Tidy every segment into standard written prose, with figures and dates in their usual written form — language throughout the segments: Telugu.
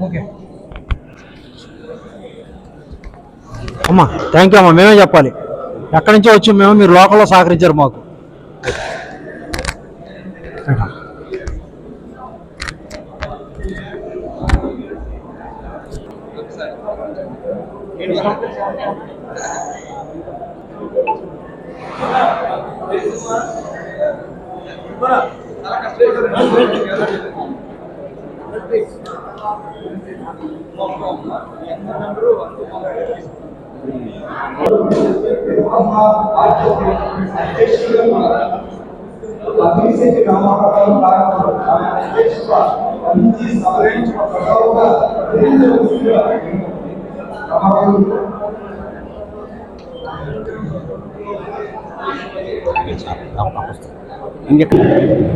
ఓకే అమ్మా, థ్యాంక్ యూ అమ్మా. మేమే చెప్పాలి, ఎక్కడి నుంచో వచ్చి మేము, మీరు లోకల్లో సహకరించారు మాకు.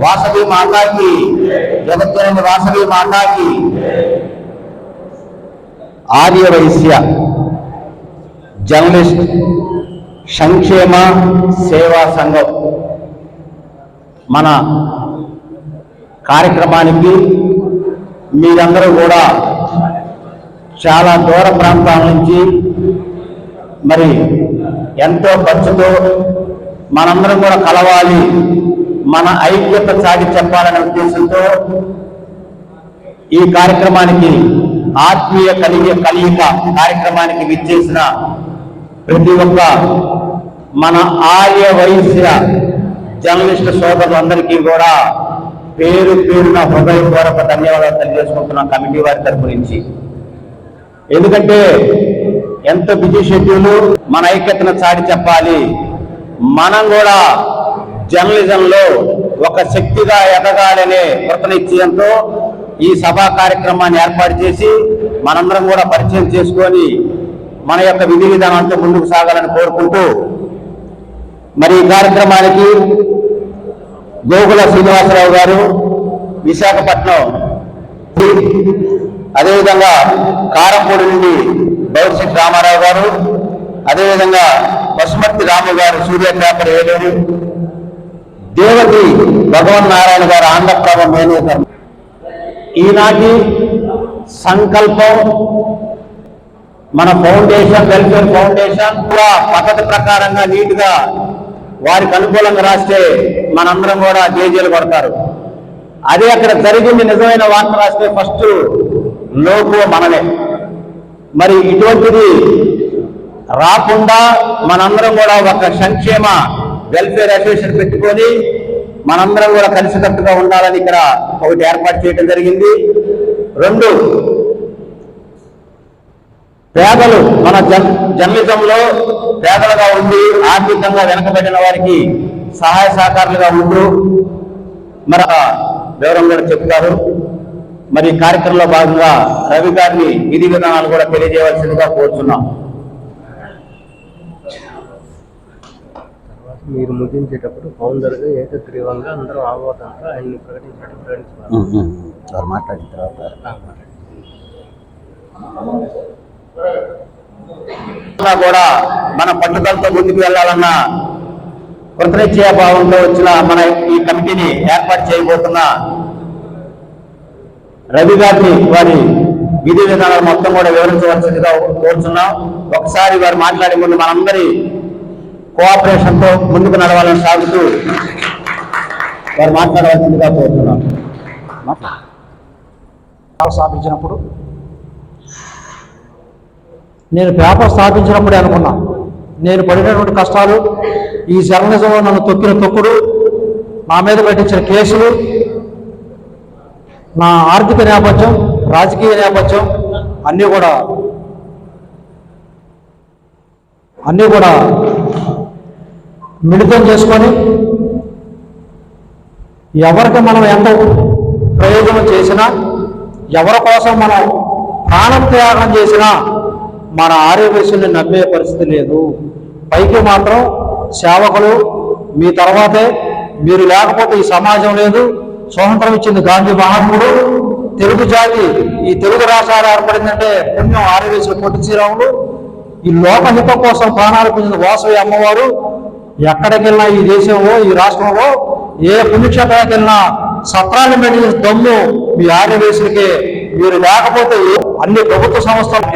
వాసవి మాతాకి, జగజ్జనని వాసవి మాతాకి. ఆర్యవైశ్య జర్నలిస్ట్ సంక్షేమ సేవా సంఘం మన కార్యక్రమానికి మీరందరూ కూడా చాలా దూర ప్రాంతాల నుంచి మరి ఎంతో ఖర్చుతో మనందరం కూడా కలవాలి, మన ఐక్యత చాటి చెప్పాలనే ఉద్దేశంతో ఈ కార్యక్రమానికి, ఆత్మీయ కలయిక కార్యక్రమానికి విచ్చేసిన ప్రతి ఒక్క మన ఆర్య వైశ్య జర్నలిస్ట్ సోదరులందరికీ కూడా పేరు పేరున హృదయపూర్వక ధన్యవాదాలు తెలియజేసుకుంటున్నాం కమిటీ వారి తరపు నుంచి. ఎందుకంటే ఎంత బిజీ షెడ్యూల్, మన ఐక్యతను చాటి చెప్పాలి, మనం కూడా జర్నలిజంలో ఒక శక్తిగా ఎదగాలనే కృతనిశ్చయంతో ఈ సభా కార్యక్రమాన్ని ఏర్పాటు చేసి మనందరం కూడా పరిచయం చేసుకొని మన యొక్క విధి విధానాలతో ముందుకు సాగాలని కోరుకుంటూ, మరి ఈ కార్యక్రమానికి గోగుల శ్రీనివాసరావు గారు విశాఖపట్నం, అదేవిధంగా కారంపూడి నుండి బౌర్శెట్టి రామారావు గారు, అదేవిధంగా పశుమర్తి రాము గారు సూర్య పేపర్ ఏలూరు, దేవతి భగవన్ నారాయణ గారు ఆంధ్రప్రభ మేనేజర్. ఈనాటి సంకల్పం మన ఫౌండేషన్, వెల్ఫేర్ ఫౌండేషన్ కూడా పద్ధతి ప్రకారంగా నీట్గా వారికి అనుకూలంగా రాస్తే మనందరం కూడా జేజేలు కొడతారు. అదే అక్కడ జరిగింది నిజమైన వార్త రాస్తే ఫస్ట్ లోపు మనమే. మరి ఇటువంటిది రాకుండా మనందరం కూడా ఒక సంక్షేమ వెల్ఫేర్ అసోసియేషన్ పెట్టుకొని మనందరం కూడా కలిసికట్టుగా ఉండాలని ఇక్కడ ఒకటి ఏర్పాటు చేయడం జరిగింది. రెండు, పేదలు మన జర్నలిజంలో పేదలుగా ఉండి ఆర్థికంగా వెనకబడిన వారికి సహాయ సహకారులుగా ఉంటూ మరి వివరం కూడా చెప్తారు. మరి కార్యక్రమంలో భాగంగా రవి గారిని విధి విధానాలు కూడా తెలియజేయవలసిందిగా కోరుతున్నాం. మీరు ముగించేటప్పుడు ఫౌండర్గా ఏకగ్రీవంగా అందరూ ఆహ్వానంగా ఆయన్ని ప్రకటించడం మాట్లాడిన తర్వాత కూడా మన పట్టుదలతో ముందుకు వెళ్ళాలన్న కృతనిశ్చయ భావంతో వచ్చిన మన ఈ కమిటీని ఏర్పాటు చేయబోతున్న రవి గారిని వారి విధి విధానాలు మొత్తం కూడా వివరించవలసిందిగా కోరుతున్నాం. ఒకసారి వారు మాట్లాడే ముందు మనందరి కోఆపరేషన్తో ముందుకు నడవాలని సాగుతూ వారు మాట్లాడవలసిందిగా కోరుతున్నాం. స్థాపించినప్పుడు నేను పేపర్ స్థాపించినప్పుడే అనుకున్నా, నేను పడినటువంటి కష్టాలు, ఈ జర్నలిజంలో నన్ను తొక్కిన తొక్కుడు, నా మీద పెట్టించిన కేసులు, నా ఆర్థిక నేపథ్యం, రాజకీయ నేపథ్యం అన్నీ కూడా మిళితం చేసుకొని ఎవరికి మనం ఎంత ప్రయోజనం చేసినా, ఎవరి కోసం మనం ప్రాణం త్యాగం చేసినా మన ఆర్యవైశ్యుల్ని నమ్మే పరిస్థితి లేదు. పైకి మాత్రం సేవకులు మీ తర్వాతే మీరు లేకపోతే ఈ సమాజం లేదు. స్వాతంత్రం ఇచ్చింది గాంధీ మహాత్ముడు. తెలుగు జాతి ఈ తెలుగు రాష్ట్రాలు ఏర్పడిందంటే పుణ్యం ఆర్యవేశ్వర పొట్టి శ్రీరాములు. ఈ లోకహితం కోసం ప్రాణాలు పొందిన వాసవి అమ్మవారు. ఎక్కడికి వెళ్ళినా ఈ దేశంలో ఈ రాష్ట్రంలో ఏ పుణ్యక్షేత్రానికి వెళ్ళినా సత్రాన్ని మెడిన దమ్ము మీ ఆర్యవేశ్వరికే. మీరు లేకపోతే అన్ని ప్రభుత్వ సంస్థలు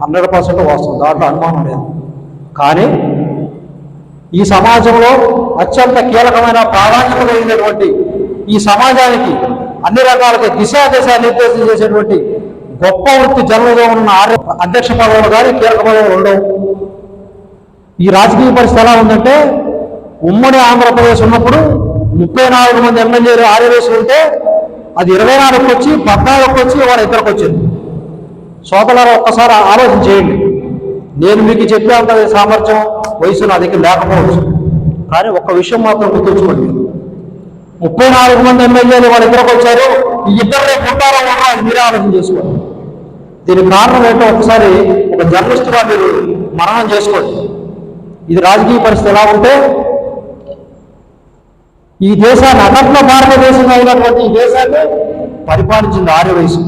100% వస్తుంది, దాంట్లో అనుమానం లేదు. కానీ ఈ సమాజంలో అత్యంత కీలకమైన ప్రాధాన్యత కలిగినటువంటి ఈ సమాజానికి అన్ని రకాలుగా దిశా నిర్దేశం చేసేటువంటి గొప్ప వృత్తి జర్నలిజం ఉన్న అధ్యక్ష పదవులు కానీ కీలక పదవులు ఉండవు. ఈ రాజకీయ పరిస్థితి ఎలా ఉందంటే, ఉమ్మడి ఆంధ్రప్రదేశ్ ఉన్నప్పుడు 34 మంది ఎమ్మెల్యేలు ఆర్యవేశ్వరులు ఉంటే అది 24కి వచ్చి 14కి వచ్చి వాళ్ళ ఇద్దరికి వచ్చింది. సోదరులారా, ఒక్కసారి ఆలోచన చేయండి. నేను మీకు చెప్పేంత సామర్థ్యం వయసు నా దగ్గర లేకపోవచ్చు, కానీ ఒక్క విషయం మాత్రం గుర్తుంచుకోండి. 34 మంది ఎమ్మెల్యేలు వాళ్ళ ఇద్దరికి వచ్చారు. ఈ ఇద్దరు రేపు ఉంటారో ఉన్నారో అది మీరే ఆలోచన చేసుకోండి. దీనికి కారణం ఏంటో ఒకసారి ఒక జర్నలిస్టుగా మీరు మననం చేసుకోండి. ఇది రాజకీయ పరిస్థితి ఎలా ఉంటే, ఈ దేశాన్ని అఖండ భారతదేశం అయినటువంటి ఈ దేశాన్ని పరిపాలించింది ఆర్యవైశ్యం.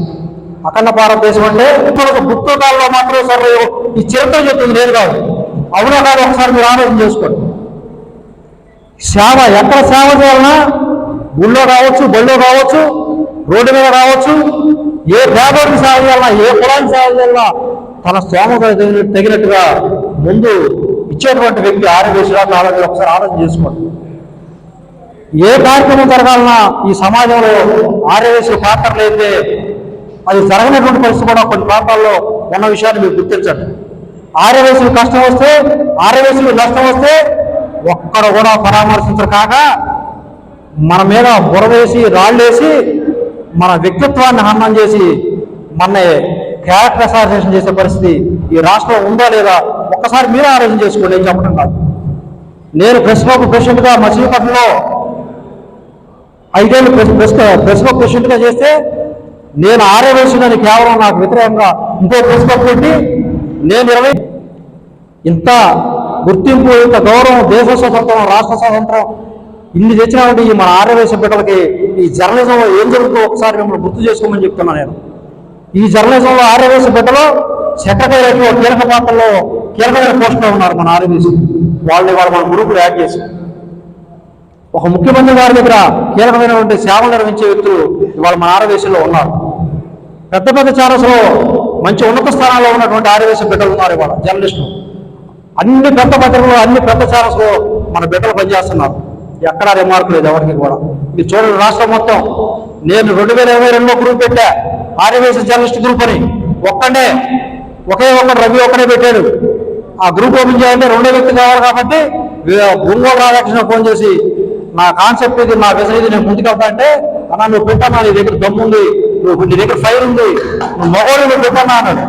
అఖండ భారతదేశం అంటే ఇప్పుడు పుస్తకాల్లో మాత్రం సరే ఈ చరిత్ర చెప్తుంది, నేను కాదు. అవునా కాదు, ఒకసారి మీరు ఆలోచన చేసుకోండి. సేవ ఎక్కడ సేవ చేయాలన్నా, గుళ్ళో కావచ్చు, బళ్ళో కావచ్చు, రోడ్డు మీద కావచ్చు, ఏ పేదోడికి సేవ చేయాలన్నా, ఏ కులానికి సేవ చేయాలన్నా తన స్తోమత తగినట్టుగా ముందు ఇచ్చేటువంటి వ్యక్తి ఆర్యవేశ్వరుడు. అలాగే ఒకసారి ఆలోచన చేసుకోండి. ఏ కార్యక్రమం జరగాలన్నా ఈ సమాజంలో ఆర్యవేశ్వరుడు పాత్ర లేదే అది జరగనటువంటి పరిస్థితి కూడా కొన్ని ప్రాంతాల్లో ఉన్న విషయాన్ని మీరు గుర్తించండి. ఆర్యవేశ్వరుడు కష్టం వస్తే, ఆర్యవేశ్వరుడు నష్టం వస్తే ఒక్కడు కూడా పరామర్శించరు. కాక మన మీద బురవేసి రాళ్ళేసి మన వ్యక్తిత్వాన్ని హననం చేసి మన క్యారెక్టర్ అసాసినేషన్ చేసే పరిస్థితి ఈ రాష్ట్రం ఉందా లేదా ఒక్కసారి మీరే ఆలోచన చేసుకోండి. ఏం చెప్పడం కాదు. నేను ప్రెస్ క్లబ్ ప్రెసిడెంట్గా మచిలీపట్నంలో 5 ఏళ్ళు ప్రెస్ క్లబ్ ప్రెసిడెంట్గా చేస్తే నేను ఆర్యవేశ్వరుని కేవలం నాకు వ్యతిరేకంగా ఇంకో ప్రెస్ క్లబ్ పెట్టి నేను ఇంత గుర్తింపు, ఇంత గౌరవం, దేశ స్వతంత్రం, రాష్ట్ర స్వతంత్రం ఇన్ని తెచ్చినటువంటి ఈ మన ఆర్యవేశ్వర బిడ్డలకి ఈ జర్నలిజంలో ఏం జరుగుతుందో ఒకసారి మిమ్మల్ని గుర్తు చేసుకోమని చెప్తున్నా. నేను ఈ జర్నలిజంలో ఆర్యవేశ్వర బిడ్డలో సెక్రటేరియట్లో కీలక పాత్రలో కీలకమైన పోస్టులో ఉన్నారు మన ఆర్యవేశ్వరులు. వాళ్ళని మన గ్రూపులు యాడ్ చేసి ఒక ముఖ్యమంత్రి గారి దగ్గర కీలకమైనటువంటి సేవలు నిర్వహించే వ్యక్తులు ఇవాళ మన ఆర్యవేశ్వరులో ఉన్నారు. పెద్ద పెద్ద ఛానల్స్లో మంచి ఉన్నత స్థానాల్లో ఉన్నటువంటి ఆర్యవేశ్వర బిడ్డలు ఉన్నారు. ఇవాళ జర్నలిస్టులు అన్ని పెద్ద పత్రికలు, అన్ని పెద్ద ఛానల్స్లో మన బిడ్డలు పనిచేస్తున్నారు. ఎక్కడా రిమార్క్ లేదు ఎవరికి కూడా. ఇది చూడండి, రాష్ట్రం మొత్తం. నేను 2022లో గ్రూప్ పెట్టా, ఆర్యవేశ్వర జర్నలిస్ట్ గ్రూప్ అని. ఒకే రవి ఒక్కడే పెట్టాడు. ఆ గ్రూప్ ఓపెన్ చేయాలంటే 2వ వ్యక్తి కావాలి కాబట్టి ఒంగోలు రాధాకృష్ణ ఫోన్ చేసి నా కాన్సెప్ట్ ఇది, నా విజన్ ఇది, నేను ముందుకెళ్తా అంటే, అన్నా నువ్వు పెట్టన్నా, నీ దగ్గర దమ్ము ఉంది, నీ దగ్గర ఫైర్ ఉంది, నువ్వు మగోడు నువ్వు పెట్టన్నా అన్నాడు.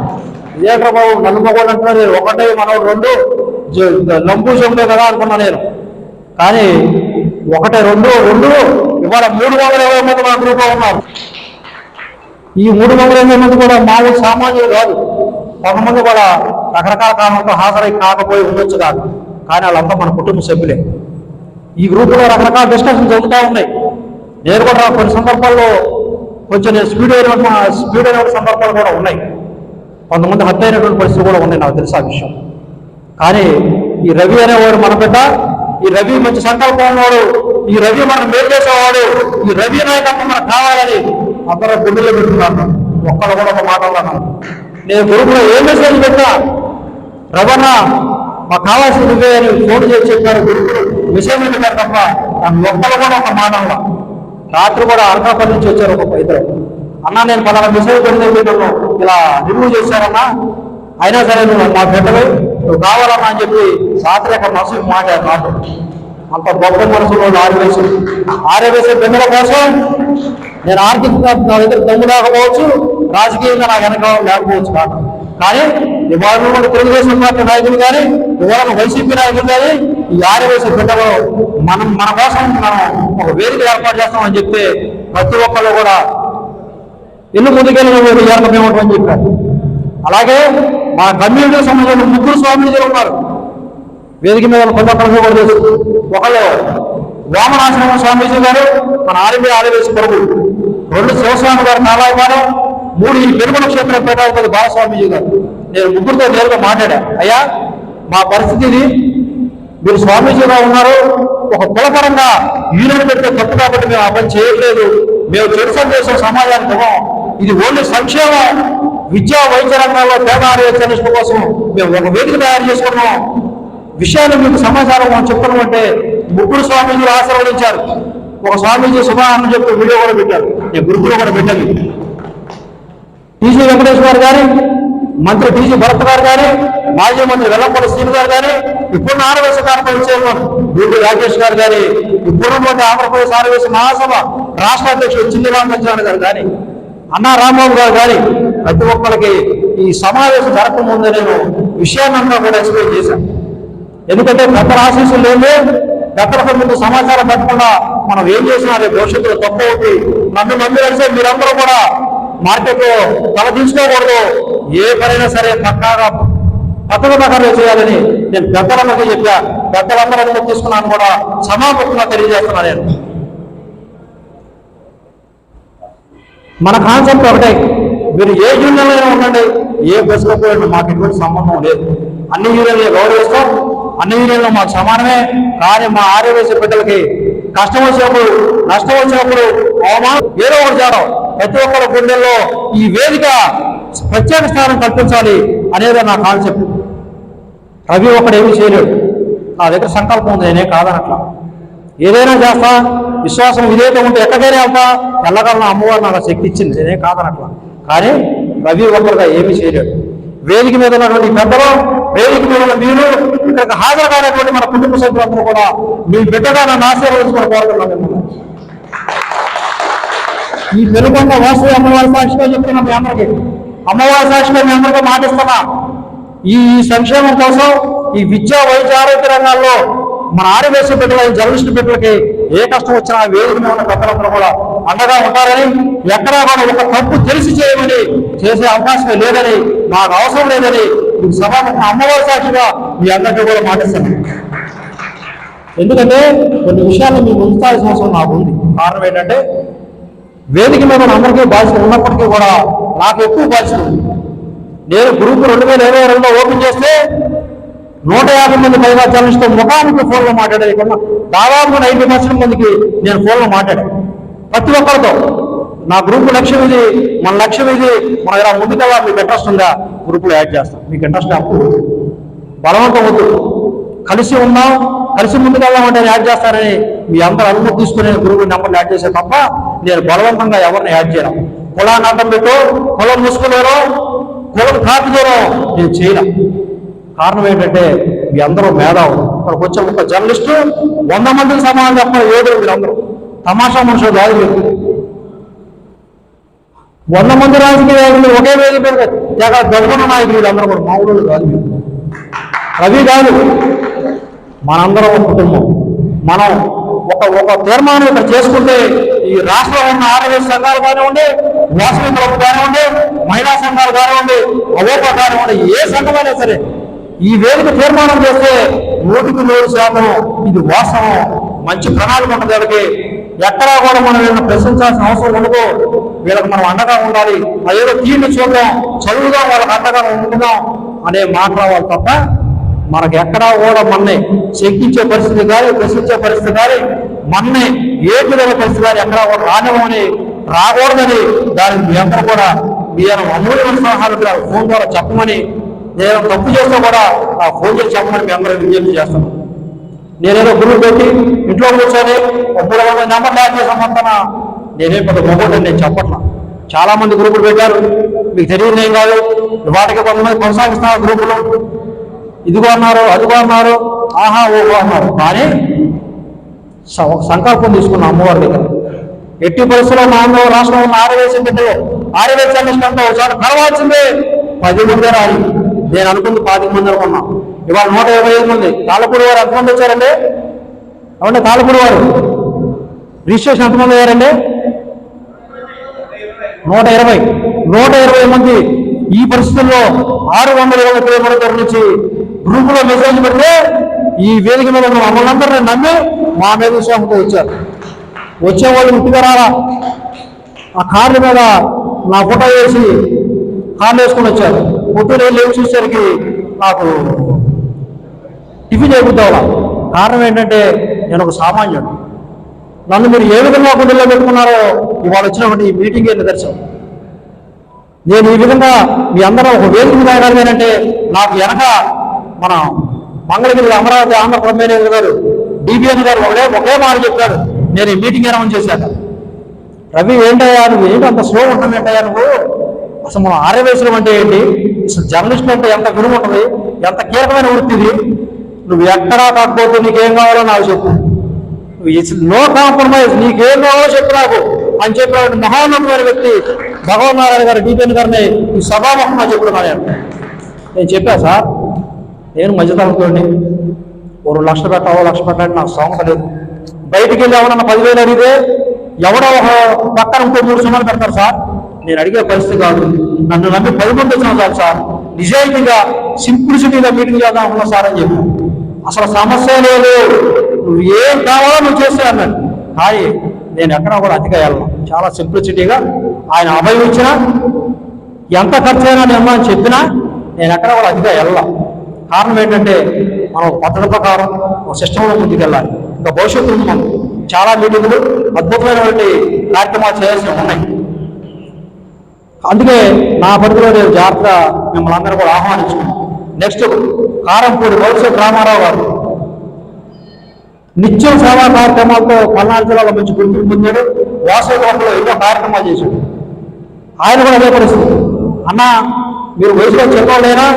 ఇదేంట్రా బాబు నన్ను మగోడు అంటున్నా. నేను ఒకటే మనోడు 2 లంబూ చెంబే కదా అనుకున్నా నేను. కానీ 1, 2 ఇవాళ 320 మంది మా గ్రూప్లో ఉన్నారు. ఈ 320 మంది కూడా మామూలు సామాన్యులు కాదు. కొంతమంది కూడా రకరకాల కారణాలతో హాజరై కాకపోయి ఉండొచ్చు కాదు, కానీ వాళ్ళంతా మన కుటుంబ సభ్యులే. ఈ గ్రూపులో రకరకాల డిస్కషన్ జరుగుతూ ఉన్నాయి. నేను కూడా కొన్ని సందర్భాల్లో కొంచెం నేను స్పీడ్ అయిన సందర్భాలు కూడా ఉన్నాయి. కొంతమంది హత్య అయినటువంటి పరిస్థితులు కూడా ఉన్నాయి, నాకు తెలుసు ఆ విషయం. కానీ ఈ రవి అనేవాడు మన బిడ్డ. ఈ రవి మంచి సంకల్పం ఉన్నవాడు, ఈ రవి మనం మేలు చేసేవాడు, ఈ రవి నాయకత్వం మనకు కావాలని అందరూ గుండెలో పెట్టుకున్నారు. ఒక్కడు కూడా ఒక మాట అన్నాను. నేను గ్రూపులో ఏం మెసేజ్ పెట్టా, రవణ మాకు కావాల్సిన నువ్వే అని ఫోన్ చేసి చెప్పారు. గురుకులు విషయం పెట్టారు తప్ప ఒక్కడు కూడా ఒక మాట అన్నా. రాత్రి కూడా అనకాపల్లి నుంచి వచ్చారు ఒక ఇద్దరు. అన్నా నేను పలానా మెసేజ్ పెడితే ఇలా రిమూవ్ చేశారన్నా, అయినా సరే నువ్వు మా బిడ్డవే, నువ్వు కావాలన్నా అని చెప్పి రాత్రి అక్కడ మనసు మాట్లాడారు నాకు. అంత గొప్ప మనసులో ఆర్యవేశ్వర బిడ్డల కోసం నేను ఆర్థికంగా నా దగ్గర దమ్ము లేకపోవచ్చు, రాజకీయంగా నాకు వెనక లేకపోవచ్చు కాదు. కానీ ఇవాళ తెలుగుదేశం పార్టీ నాయకులు కానీ, ఇవాళ వైసీపీ నాయకులు కానీ ఈ ఆర్యవేశ్వర బిడ్డలు మన కోసం మనం ఒక వేదిక ఏర్పాటు చేస్తామని చెప్తే ప్రతి ఒక్కళ్ళు కూడా ఇల్లు ముందుకెళ్ళిన ఏర్పడమని చెప్పారు. అలాగే మా కమ్యూనిటీకి సంబంధించిన 3 స్వామీజీలు ఉన్నారు వేదిక మీద. కొంత కూడా తెలుసు. ఒకళ్ళు వామనాశ్రమ స్వామీజీ గారు మన ఆర్యవేశ ప్రభు, 2 శివస్వామి గారు కాలాయమానం, 3 ఈ పెరుగుల క్షేత్రం పీఠాధిపతి బాలస్వామీజీ గారు. నేను ముగ్గురితో నేరుగా మాట్లాడా, అయ్యా మా పరిస్థితి ఇది, మీరు స్వామీజీగా ఉన్నారు, ఒక కులపరంగా యూనియన్ పెడితే తప్పు కాబట్టి మేము ఆ పని చేయట్లేదు, మేము చెడు సందేశం సమాజానికి ఇవ్వం, ఇది ఓన్లీ సంక్షేమం, విద్యా వైద్య రంగాల్లో పేద ఆరోగ్య కోసం మేము ఒక వేదిక తయారు చేసుకున్నాం, విషయాలు మీకు సమాచారం మనం చెప్తున్నామంటే 3 స్వామీజీలు ఆశీర్వదించారు. ఒక స్వామీజీ శుభాన్ని చెప్పి వీడియో కూడా పెట్టారు, నేను గ్రూపులో కూడా పెట్టాను. టీజీ వెంకటేశ్వర గారి, మంత్రి టీజీ భరత్ గారు కానీ, మాజీ మంత్రి వెల్లంపల్లి శ్రీను గారు కానీ, ఇప్పుడున్న ఆర్యవేశ కార్యక్రమం చైర్మన్ రూపి రాజేష్ గారు కానీ, ఇప్పుడున్నటువంటి ఆంధ్రప్రదేశ్ ఆర్యవేశ మహాసభ రాష్ట్ర అధ్యక్షుడు చిన్ని రామచంద్రన్ గారు కానీ, అన్నా రామ్మోహన్ గారు కానీ, ప్రతి ఒక్కరికి ఈ సమావేశం జరగకముందే నేను విషయాన్నంతా కూడా ఎక్స్ప్లెయిన్ చేశాను. ఎందుకంటే పెద్దల ఆశీస్సులు లేదే, పెద్దలకు ముందు సమాచారం పెట్టకుండా మనం ఏం చేసినా రేపు భవిష్యత్తులో తప్పు అవుతుంది. నన్ను నమ్మిస్తే మీరందరూ కూడా మార్కెట్లో తల తీసుకోకూడదు, ఏ పనైనా సరే పక్కాగా పద్ధతి ప్రకారం చేయాలని నేను పెద్దలందరికీ చెప్పా. పెద్దలందరూ తీసుకున్నాను కూడా సమాపకంగా తెలియజేస్తున్నాను. నేను మన కాన్సెప్ట్ ఒకటే, మీరు ఏ యూనియన్లో ఉండండి, ఏ బస్సులో పోయినా మాకు ఎటువంటి సంబంధం లేదు, అన్ని యూనియన్లు గౌరవిస్తాం, అన్ని యూనియన్లు మాకు సమానమే. కానీ మా ఆర్యవేశ బిడ్డలకి కష్టం వచ్చినప్పుడు, నష్టం వచ్చినప్పుడు అవమానం ఏదో ఒకటి చేయడం, ప్రతి ఒక్కరి గుండెల్లో ఈ వేదిక ప్రత్యేక స్థానం కల్పించాలి అనేది నా కాన్సెప్ట్. రవి ఒకడేమీ చేయలేడు, నా దగ్గర సంకల్పం ఉంది, నేనే కాదనట్లా, ఏదైనా చేస్తా, విశ్వాసం విధేయత ఉంటే ఎక్కడికైనా వెళ్తా, వెళ్ళగలన అమ్మవారు నాకు శక్తి ఇచ్చింది, నేనే కాదనట్లా. కానీ రవి ఒక్కరుగా ఏమీ చేయలేడు. వేదిక మీద ఉన్నటువంటి పెద్దలు, వేదిక మీద ఉన్న మీరు, ఇక్కడికి హాజరు కానటువంటి మన కుటుంబ సభ్యులందరూ కూడా మీ బిడ్డగా నన్ను ఆశీర్వదించుకొని కోరుతున్నాను మిమ్మల్ని. ఈ పెనుకొండ వాసవి అమ్మవారి సాక్షిగా చెప్తున్నా మీ అందరికీ, అమ్మవారి సాక్షిగా మీ అందరికీ మాటిస్తున్నా, ఈ సంక్షేమం కోసం ఈ విద్యా వైద్య ఆరోగ్య రంగాల్లో మన ఆర్యవేశ బిడ్డల, జర్నలిస్టు బిడ్డలకి ఏ కష్టం వచ్చినా వేదిక మీద ఉన్న పెద్దలందరూ కూడా అండగా ఉంటారని, ఎక్కడా కూడా ఒక తప్పు తెలిసి చేయమని చేసే అవకాశం లేదని, నాకు అవసరం లేదని మీకు సభాముఖం అమ్మవారి సాక్షిగా మీ అందరికీ కూడా మాటిస్తాను. ఎందుకంటే కొన్ని విషయాలు మీకు ఉంచాల్సిన అవసరం నాకు ఉంది. కారణం ఏంటంటే వేదిక మీద అందరికీ బాధ్యత ఉన్నప్పటికీ కూడా నాకు ఎక్కువ బాధ్యత ఉంది. నేను గ్రూప్ 2022లో ఓపెన్ చేస్తే 150 మంది పైగా జర్నలిస్టుతో ముఖాముఖి ఫోన్లో మాట్లాడేది కన్నా దాదాపు 90% మందికి నేను ఫోన్లో మాట్లాడాను. ప్రతి ఒక్కరితో నా గ్రూప్ లక్ష్యం ఇది, మన లక్ష్యం ఇది, మన ఇలా ముందుకెళ్ళా, మీకు ఇంట్రెస్ట్ ఉందా గ్రూపులో యాడ్ చేస్తాం, మీకు ఇంట్రెస్ట్ అప్పుడు బలవంతం వద్దు, కలిసి ఉందాం, కలిసి ముందుకెళ్దామంటే యాడ్ చేస్తారని మీ అందరూ అనుమతి తీసుకుని గ్రూప్ నెంబర్లు యాడ్ చేసే తప్ప నేను బలవంతంగా ఎవరిని యాడ్ చేయను. కులాన్ని అడ్డం పెట్టు, కులం ముసుకులేరో, కులం కాపులేరో నేను చేయను. కారణం ఏంటంటే మీ అందరూ మేధావులు, ఇక్కడికి వచ్చే ఒక జర్నలిస్టు 100 మందికి సమాధానం చెప్పాలి, ఏదో మీరందరూ తమాషా మనుషులు కాదు. మీరు 100 మంది రాజకీయ నాయకులు ఒకే వేదిక గెలుపున్న నాయకులు వీళ్ళందరూ కూడా మామూలు కాదు. మీరు రవి కాదు, మనందరం ఒక కుటుంబం. మనం ఒక తీర్మానం ఇక్కడ చేసుకుంటే ఈ రాష్ట్రంలో ఉన్న ఆర్యవేశ సంఘాలు కానివ్వండి, వాసవి క్లబ్ కానివ్వండి, మహిళా సంఘాలు కానివ్వండి, అవోప కానివ్వండి, ఏ సంఘమైనా సరే ఈ వేదిక తీర్మానం చేస్తే 100% ఇది వాస్తవం, మంచి ప్రణాళిక ఉంటుంది. వీళ్ళకి ఎక్కడా కూడా మనం వీళ్ళని ప్రశ్నించాల్సిన అవసరం ఉండదు. వీళ్ళకి మనం అండగా ఉండాలి, అదేదో తీరిని చూద్దాం, చదువుదాం, వాళ్ళకి అండగా ఉంటున్నాం అనే మాట రావాలి తప్ప మనకు ఎక్కడా కూడా మన్నే శంకించే పరిస్థితి కానీ, ప్రశ్నించే పరిస్థితి కానీ, మన్నే ఏటుదల పరిస్థితి కానీ ఎక్కడా కూడా రానివ్వమని, రాకూడదని దానికి మీ అందరూ కూడా మీరు అమూల్యమైన సలహాలు ఫోన్ ద్వారా చెప్పమని, నేను తప్పు చేస్తే కూడా ఆ ఫోన్ చేసి చెప్పమని మీ అందరూ విజ్ఞప్తి చేస్తాను. నేనేదో గురువు పెట్టి ఇంట్లో కూర్చొని 300 నెంబర్లు యాడ్ చేసామంటున్నా, నేనే పెద్ద మొగోడని నేను చెప్పట్లా. చాలా మంది గ్రూపులు పెట్టారు, మీకు తెలియదు ఏం కాదు, వాటికి కొంతమంది కొనసాగిస్తున్నారు గ్రూపులు, ఇదిగో అన్నారు, అదిగో అన్నారు, ఆహా ఓహో అన్నారు. కానీ ఒక సంకల్పం తీసుకున్న అమ్మవారి దగ్గర, ఎట్టి పరిస్థితుల్లో మా అమ్మ రాష్ట్రంలో ఉన్న ఆర్యవేశ బిడ్డలు, ఆర్యవేశ జర్నలిస్టులంతా ఒకసారి కలవాల్సిందే. 10 మంది రాలి, నేను అనుకుంది 20 మంది అనుకున్నాం. ఇవాళ 125 మంది. తాళ్ళపూడి వారు ఎంతమంది వచ్చారండి? అవునండి, తాళ్ళపూడి వారు రిజిస్ట్రేషన్ ఎంతమంది అయ్యారండి? 120 మంది. ఈ పరిస్థితుల్లో 620 కిలోమీటర్ల నుంచి గ్రూపులో మెసేజ్ పెడితే ఈ వేదిక మీద ఉన్న మమ్మల్ని అందరినీ నమ్మి మా మీద విశ్వాసంతో వచ్చారు. వచ్చేవాళ్ళు ఇంటికి రారా, ఆ కార్ల మీద నా ఫోటో వేసి కార్లు వేసుకొని వచ్చారు. పొద్దున లేచి చూసేసరికి నాకు టిఫిన్ చేయబుద్దావులా. కారణం ఏంటంటే నేను ఒక సామాన్యుడు. నన్ను మీరు ఏ విధంగా గుండెల్లో పెట్టుకున్నారో ఇవాళ వచ్చినటువంటి ఈ మీటింగే నిదర్శనం. నేను ఈ విధంగా మీ అందరూ ఒక వేదిక మీద రాగలిగానంటే నాకు వెనక మన మంగళగిరి అమరావతి ఆంధ్ర బ్రహ్మేంద్ర గారు డిబిఎన్ గారు ఒకే మాట చెప్పాడు నేను ఈ మీటింగ్ అనౌన్స్ చేశాక. రవి ఏంటయ్యా నువ్వు ఏంటి అంత స్లో ఉంటావు ఏంటయ్యా నువ్వు, అసలు మనం ఆర్యవేశం అంటే ఏంటి, అసలు జర్నలిస్ట్ అంటే ఎంత విలువ ఉంటుంది, ఎంత కీలకమైన వృత్తి ఇది, నువ్వు ఎక్కడా కాకపోతే నీకేం కావాలో నాకు చెప్పు, నో కాంప్రమైజ్, నీకేం కావాలో చెప్పు నాకు అని చెప్పిన మహోన్నతమైన వ్యక్తి భగవన్ నారాయణ గారు డిపిఎన్ గారిని ఈ సభాముఖంగా చెప్పుకున్నాను. నేను చెప్పా సార్ నేను మధ్యతరగతిలోని 2 లక్షలు పెట్టావో 1 లక్ష పెట్టాలని నాకు స్తోమత లేదు. బయటికి వెళ్ళి ఎవరన్నా 10,000 అడిగితే ఎవడో ఒక పక్కన ఇంకో 3 సున్నాలు పెడతారు సార్. నేను అడిగే పరిస్థితి కాదు, నన్ను నమ్మి 10 మంది వచ్చినా చాలు సార్, నిజాయితీగా సింప్లిసిటీగా మీటింగ్ చేద్దాం అనుకున్నా సార్ అని చెప్పి. అసలు సమస్య లేదు, నువ్వు ఏం కావాలో నువ్వు చేస్తే అన్నాడు. కానీ నేను ఎక్కడా కూడా అతిగా వెళ్ళను, చాలా సింప్లిసిటీగా ఆయన అభయం ఇచ్చినా ఎంత ఖర్చు అయినా నేను అని చెప్పినా నేను ఎక్కడా కూడా అతిగా వెళ్ళాల. కారణం ఏంటంటే మనం పద్ధతి ప్రకారం ఒక సిస్టంలో ముందుకు వెళ్ళాలి. ఇంకా భవిష్యత్తు మనం చాలా మీటింగులు అద్భుతమైనటువంటి కార్యక్రమాలు చేయాల్సి ఉన్నాయి. అందుకే నా పరిధిలో నేను జాగ్రత్తగా మిమ్మల్ని అందరూ కూడా ఆహ్వానించుకున్నాను. నెక్స్ట్ కారంపూడి భవిష్యత్ రామారావు గారు నిత్యం సేవా కార్యక్రమాలతో పల్నాడు జిల్లాలో మంచి గుర్తింపు పొందాడు. వాసవిలో ఎన్నో కార్యక్రమాలు చేశాడు. ఆయన కూడా అదే పరిస్థితి. అన్న మీరు వయసులో చెప్పలేనా,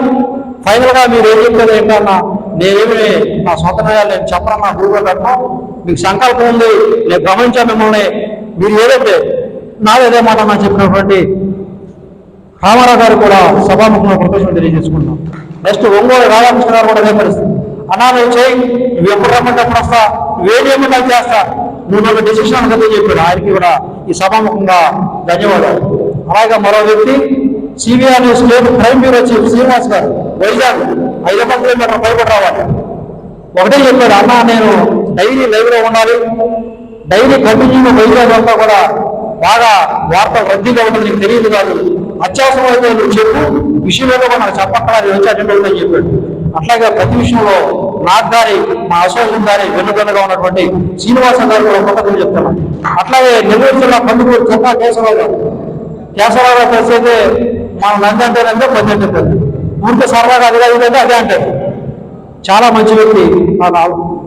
ఫైనల్గా మీరు ఏం చెప్తారు ఏంటన్నా, నేనేమి నా సొంత నిర్ణయాలు నేను చెప్పనన్నా, గురువుగా పెట్టడం మీకు సంకల్పం ఉంది, నేను గమనించాను మిమ్మల్ని, మీరు ఏదైతే నాదేదే మాట నాకు చెప్పినటువంటి రామారావు గారు కూడా సభాముఖంగా ప్రొఫెషన్ తెలియజేసుకుంటున్నాం. నెక్స్ట్ ఒంగోలు రాధాకృష్ణ గారు కూడా అదే పరిస్థితి. అన్నా నువ్వు చేయి, నువ్వు ఎప్పుడు రమ్మంటే అప్పుడు వస్తా, నువ్వేం చేయమంటే అది చేస్తా, నువ్వు నాకు డెసిషన్ కదా చెప్పాడు. ఆయనకి కూడా ఈ సభాముఖంగా ధన్యవాదాలు. అలాగే మరో వ్యక్తి సిబిఐ న్యూస్ లేదు క్రైమ్ బ్యూరో చీఫ్ శ్రీనివాస్ గారు, వైజాగ్ 500 కిలోమీటర్ల పైబడి రావాలి. ఒకటే చెప్పాడు, అన్నా నేను డైలీ లైవ్లో ఉండాలి, డైలీ కంటిన్యూగా వైజాగ్ అంతా కూడా బాగా వార్త రద్దీగా ఉంటుంది, నీకు తెలియదు కాదు, అత్యవసరం అయితే నువ్వు చెప్పు, విషయంలో కూడా నాకు చెప్పక్కర్లేదు వచ్చి అటెండ్ అవుతుందని చెప్పాడు. అట్లాగే ప్రతి విషయంలో నాకు గారి మా అసోసియేషన్ గారి వెన్నుదన్నుగా ఉన్నటువంటి శ్రీనివాస గారు కూడా కొత్తగా చెప్తున్నాను. అట్లాగే నెల్లూరు జిల్లా కందుకూరు చొక్కా కేశవరావు గారు పరిస్థితి మనం నందంటే 10 అంటే 10 ఊరికే సరదాగా అదిగా అదే అంటే చాలా మంచి వ్యక్తి,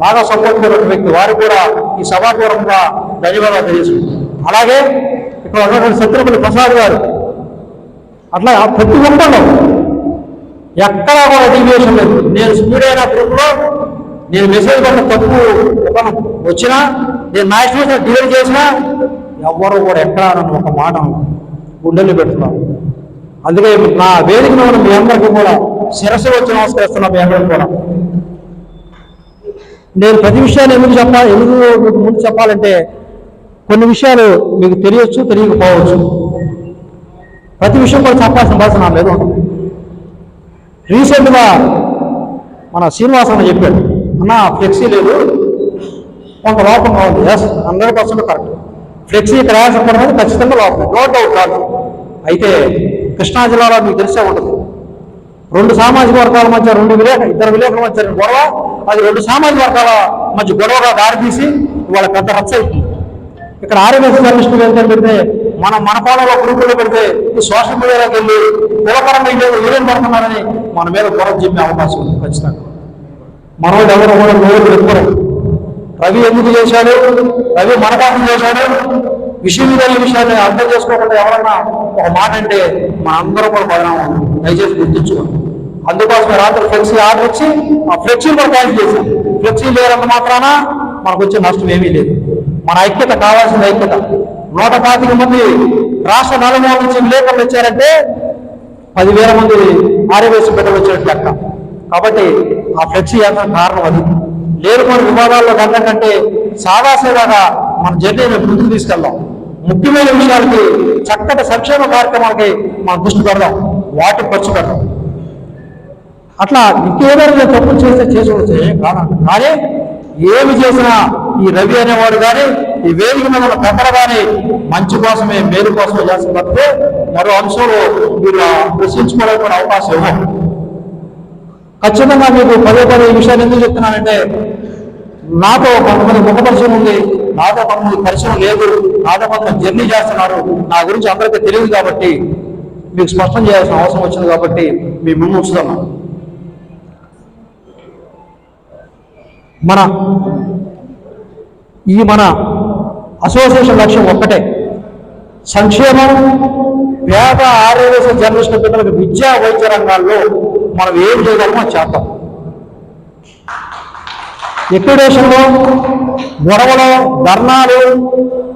బాగా సపోర్ట్ చేసిన వ్యక్తి, వారు కూడా ఈ సభాపూర్వకంగా ధన్యవాదాలు తెలియజేస్తున్నారు. అలాగే ఇక్కడ ఉన్నటువంటి సత్యపల్లి ప్రసాద్ గారు, అట్లా ప్రతి ఒక్కళ్ళు ఎక్కడా కూడా డీవియేషన్ లేదు. నేను స్పీడ్ అయిన గ్రూప్లో నేను మెసేజ్ పడిన తప్పు వచ్చినా నేను నా ఇష్టం డిలీట్ చేసినా ఎవ్వరూ కూడా ఎక్కడా నన్ను ఒక మాట గుండెలు పెడుతున్నాను. అందుకే నా వేదిక ఉన్న మీ అందరికీ కూడా శిరస్సు వచ్చి నమస్కరిస్తున్నా. మీ అందరికీ కూడా నేను ప్రతి విషయాన్ని ఎందుకు ముందు చెప్పాలంటే కొన్ని విషయాలు మీకు తెలియచ్చు, తెలియకపోవచ్చు. ప్రతి విషయం కూడా చెప్పాల్సిన బాధ్యత నా మీద ఉంటుంది. రీసెంట్గా మన శ్రీనివాసన్న చెప్పాడు, అన్న ఫ్లెక్సీ లేదు కొంత లోపంగా ఉంది. Yes 100% correct. ఫ్లెక్సీ ఇక్కడ వేసపడమని ఖచ్చితంగా లోపం, నో డౌట్ కాదు. అయితే కృష్ణా జిల్లాలో మీకు తెలిసే ఉంటుంది, 2 సామాజిక వర్గాల మధ్య 2 విలేకరుల మధ్య గొడవ, అది 2 సామాజిక వర్గాల మధ్య గొడవగా దారితీసి వాళ్ళ పెద్ద రచ్చ అవుతుంది. ఇక్కడ ఆర్ఎంఎస్ జర్నలిస్టులు వెళ్తే పెడితే మన పాలలో గ్రూపులో పెడితే ఈ సోషల్ మీడియాలోకి వెళ్ళి కులపరంగా ఏం పడుతున్నారని మన మీద గొడవ చెప్పే అవకాశం ఉంది. ఖచ్చితంగా మనోడు ఎవరు కూడా నోరు ఎక్కువ రవి ఎందుకు చేశాడు, రవి మన కోసం చేశాడు, విషయం విషయాన్ని అర్థం చేసుకోకుండా ఎవరన్నా ఒక మాట అంటే మన అందరూ కూడా బదనామం. దయచేసి గుర్తించుకోండి. అందుకోసం రాత్రి ఫ్లెక్సీ ఆర్డర్ ఇచ్చి ఆ ఫ్లెక్సీ కూడా క్యాన్సిల్ చేశాం. ఫ్లెక్సీ లేనంత మాత్రాన మనకు వచ్చే నష్టం ఏమీ లేదు. మన ఐక్యత కావాల్సిన ఐక్యత. 125 మంది రాష్ట్ర నలుమూల నుంచి విలేకరులు వచ్చారంటే 10,000 మంది ఆర్యవేశం బిడ్డలు వచ్చినట్టు లెక్క. కాబట్టి ఆ ఫ్లెక్సీ యాత్ర కారణం అది. లేరుకొని వివాదాల్లో గంట కంటే సాదాసేదాగా మన జర్నీని ముందుకు తీసుకెళ్దాం. ముఖ్యమైన విషయాలకి, చక్కటి సంక్షేమ కార్యక్రమాలకి మనం దృష్టి పెడదాం, వాటికి ఖర్చు పెడదాం. అట్లా ఇంకేదైనా తప్పులు చేస్తే చేసుకోవచ్చు కాదంట. కానీ ఏమి చేసినా ఈ రవి అనేవాడు కానీ ఈ వేదిక మీద ఉన్న పెద్దలు కానీ మంచి కోసమే మేలు కోసమే చేసిన తప్పితే మరో అంశంలో మీరు ప్రశ్నించుకోవడానికి అవకాశం ఇవ్వం. ఖచ్చితంగా మీకు పదే ఈ విషయాన్ని ఎందుకు చెప్తున్నానంటే నాతో కొంతమంది ముఖ పరిచయం ఉంది, నాతో కొంతమంది పరిచయం లేదు, నాతో కొంతమంది జర్నీ చేస్తున్నారు, నా గురించి అందరికీ తెలియదు కాబట్టి మీకు స్పష్టం చేయాల్సిన అవసరం వచ్చింది కాబట్టి మీ ముందు ఉంచుతున్నాను. మన అసోసియేషన్ లక్ష్యం ఒక్కటే, సంక్షేమం. పేద ఆర్యవేశ జర్నలిస్టుల పిల్లలకు విద్యా వైద్య రంగాల్లో మనం ఏం చేయగలమో చేద్దాం. లిక్విడేషన్లో గొడవలు, ధర్నాలు,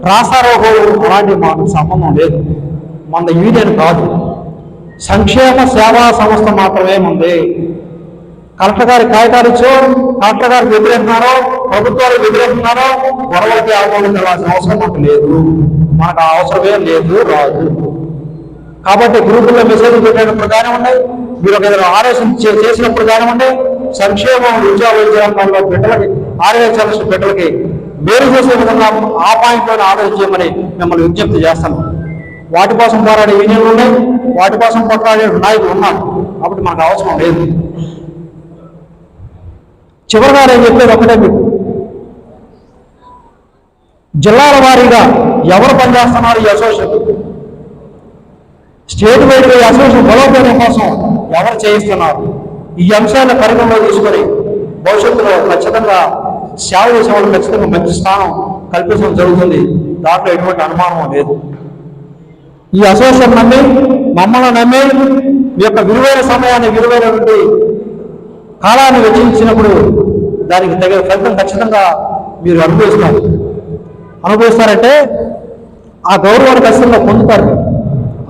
రాస్తారోకోలు అలాంటి మాకు సంబంధం లేదు. మన యూనియన్ కాదు, సంక్షేమ సేవా సంస్థ మాత్రమే ఉంది. కలెక్టర్ గారి కాగితాలు ఇచ్చో, కలెక్టర్ గారికి వ్యతిరేకున్నారో, ప్రభుత్వాలకు వ్యతిరేకున్నారో గొడవలకి ఆగోళం తెలాల్సిన అవసరం మాకు లేదు. మనకు ఆ అవసరమే లేదు, రాదు. కాబట్టి గ్రూపుల్లో మెసేజ్ పెట్టేటప్పుడు కానివ్వండి, మీరు ఒక ఏదైనా ఆర్ఎస్ చేసినప్పుడు కానివ్వండి, సంక్షేమం విద్యా వైద్య రంగంలో బిడ్డలకి ఆర్ఎస్ బిడ్డలకి మేలు చేసే విధంగా ఆ పాయింట్లోనే ఆలోచన చేయమని మిమ్మల్ని విజ్ఞప్తి చేస్తాను. వాటి కోసం పోరాడే యూనియన్లు ఉన్నాయి, వాటి కోసం పోరాడే నాయకులు ఉన్నారు. కాబట్టి మనకు అవసరం లేదు. చివరిగా నేను చెప్పేది ఒకటే, మీకు జిల్లాల వారీగా ఎవరు పనిచేస్తున్నారు ఈ అసోసియేషన్, స్టేట్ వైడ్గా ఈ అసోసియేషన్ బలోపేతం కోసం ఎవరు చేయిస్తున్నారు, ఈ అంశాన్ని పరిగణలో తీసుకొని భవిష్యత్తులో ఖచ్చితంగా సేవ చేసే వాళ్ళు ఖచ్చితంగా మంచి స్థానం కల్పించడం జరుగుతుంది. దాంట్లో ఎటువంటి అనుమానం లేదు. ఈ అసోసియేషన్ నమ్మి, మమ్మల్ని నమ్మి మీ యొక్క విలువైన సమయాన్ని, విలువైనటువంటి కాలాన్ని వెచ్చించినప్పుడు దానికి తగిన ఫలితం ఖచ్చితంగా మీరు అనుభవిస్తారంటే ఆ గౌరవాన్ని ఖచ్చితంగా పొందుతారు.